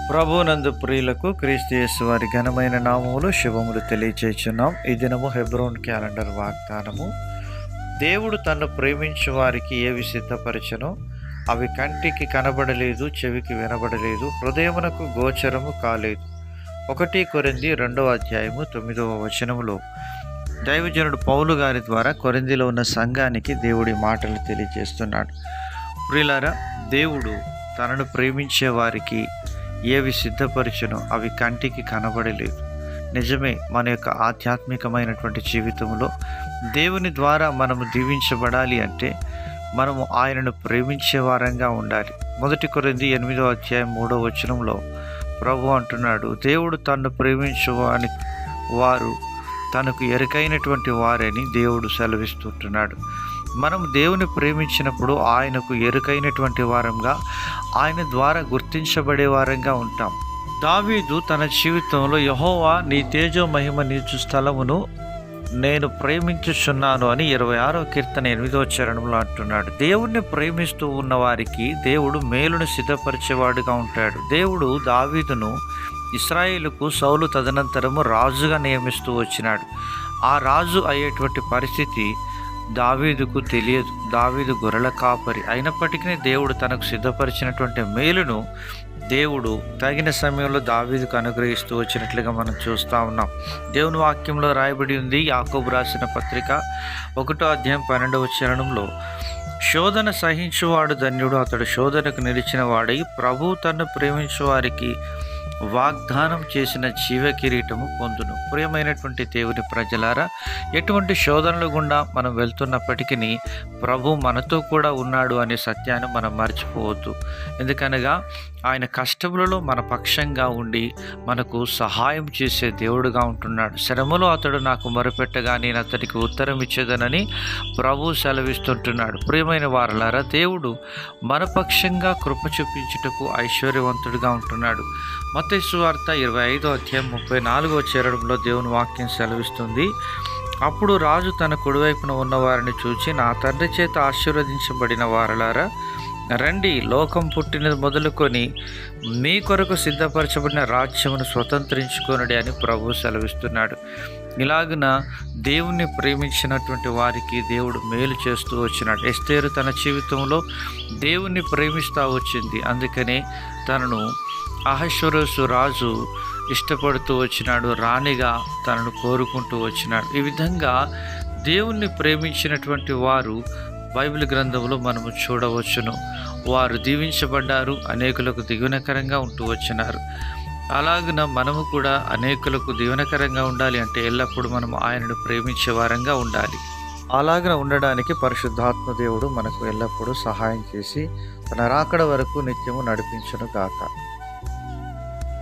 ప్రభునందు ప్రియులకు క్రీస్తు యేసు వారి ఘనమైన నామములు శుభములు తెలియచేస్తున్నాం. ఈ దినము హెబ్రోన్ క్యాలెండర్ వాగ్దానము. దేవుడు తన్ను ప్రేమించు వారికి ఏవి సిద్ధపరచనో అవి కంటికి కనబడలేదు, చెవికి వినబడలేదు, హృదయమునకు గోచరము కాలేదు. 1 కొరింథీ 2:9 దైవజనుడు పౌలు గారి ద్వారా కొరింథీలో ఉన్న సంఘానికి దేవుడి మాటలు తెలియజేస్తున్నాడు. ప్రియులారా, దేవుడు తనను ప్రేమించే వారికి ఏవి సిద్ధపరచునో అవి కంటికి కనబడలేదు. నిజమే, మన యొక్క ఆధ్యాత్మికమైనటువంటి జీవితంలో దేవుని ద్వారా మనము దీవించబడాలి అంటే మనము ఆయనను ప్రేమించే వారంగా ఉండాలి. 1 కొరింథీ 8:3 ప్రభు అంటున్నాడు, దేవుడు తన్ను ప్రేమించు వారు తనకు ఎరుకైనటువంటి వారని దేవుడు సెలవిస్తుంటున్నాడు. మనం దేవుని ప్రేమించినప్పుడు ఆయనకు ఎరుకైనటువంటి వారంగా, ఆయన ద్వారా గుర్తించబడే వారంగా ఉంటాం. దావీదు తన జీవితంలో యెహోవా నీ తేజో మహిమ నీచు స్థలమును నేను ప్రేమించుచున్నాను అని 26వ కీర్తన 8వ అంటున్నాడు. దేవుణ్ణి ప్రేమిస్తూ ఉన్న వారికి దేవుడు మేలును సిద్ధపరిచేవాడుగా ఉంటాడు. దేవుడు దావీదును ఇశ్రాయేలుకు సౌలు తదనంతరము రాజుగా నియమిస్తూ వచ్చినాడు. ఆ రాజు అయ్యేటువంటి పరిస్థితి దావీదుకు తెలియదు. దావీదు గొర్రెల కాపరి అయినప్పటికీ దేవుడు తనకు సిద్ధపరిచినటువంటి మేలును దేవుడు తగిన సమయంలో దావీదుకు అనుగ్రహిస్తూ వచ్చినట్లుగా మనం చూస్తూ ఉన్నాం. దేవుని వాక్యంలో రాయబడి ఉంది, యాకోబు రాసిన పత్రిక 1:12 శోధన సహించువాడు ధన్యుడు, అతడు శోధనకు నిలిచిన వాడై ప్రభు తన్ను ప్రేమించు వారికి వాగ్దానం చేసిన జీవ కిరీటము పొందును. ప్రియమైనటువంటి దేవుని ప్రజలారా, ఎటువంటి శోధనలు గుండా మనం వెళ్తున్నప్పటికీ ప్రభు మనతో కూడా ఉన్నాడు అనే సత్యాన్ని మనం మర్చిపోవద్దు. ఎందుకనగా ఆయన కష్టములలో మన పక్షంగా ఉండి మనకు సహాయం చేసే దేవుడుగా ఉంటున్నాడు. శ్రమలో అతడు నాకు మొరపెట్టగా నేను అతడికి ఉత్తరం ఇచ్చేదనని ప్రభు సెలవిస్తుంటున్నాడు. ప్రియమైన వారలారా, దేవుడు మన పక్షంగా కృప చూపించుటకు ఐశ్వర్యవంతుడిగా ఉంటున్నాడు. మత్తయి సువార్త 25:34 దేవుని వాక్యం సెలవిస్తుంది, అప్పుడు రాజు తన కుడివైపున ఉన్న వారిని చూచి, నా తండ్రి చేత ఆశీర్వదించబడిన వారలారా రండి, లోకం పుట్టినది మొదలుకొని మీ కొరకు సిద్ధపరచబడిన రాజ్యమును స్వతంత్రించుకొనుడి అని ప్రభు సెలవిస్తున్నాడు. ఇలాగున దేవుణ్ణి ప్రేమించినటువంటి వారికి దేవుడు మేలు చేస్తూ వచ్చినాడు. ఎస్తేరు తన జీవితంలో దేవుణ్ణి ప్రేమిస్తూ వచ్చింది. అందుకనే తనను అహష్వేరోషు రాజు ఇష్టపడుతూ వచ్చినాడు, రాణిగా తనను కోరుకుంటూ వచ్చినాడు. ఈ విధంగా దేవుణ్ణి ప్రేమించినటువంటి వారు బైబిల్ గ్రంథంలో మనము చూడవచ్చును. వారు దీవించబడ్డారు, అనేకులకు దీవెనకరంగా ఉంటూ వచ్చినారు. అలాగున మనము కూడా అనేకులకు దీవెనకరంగా ఉండాలి అంటే ఎల్లప్పుడూ మనము ఆయనను ప్రేమించే వారంగా ఉండాలి. అలాగ ఉండడానికి పరిశుద్ధాత్మ దేవుడు మనకు ఎల్లప్పుడూ సహాయం చేసి తన రాకడ వరకు నిత్యము నడిపించును గాక.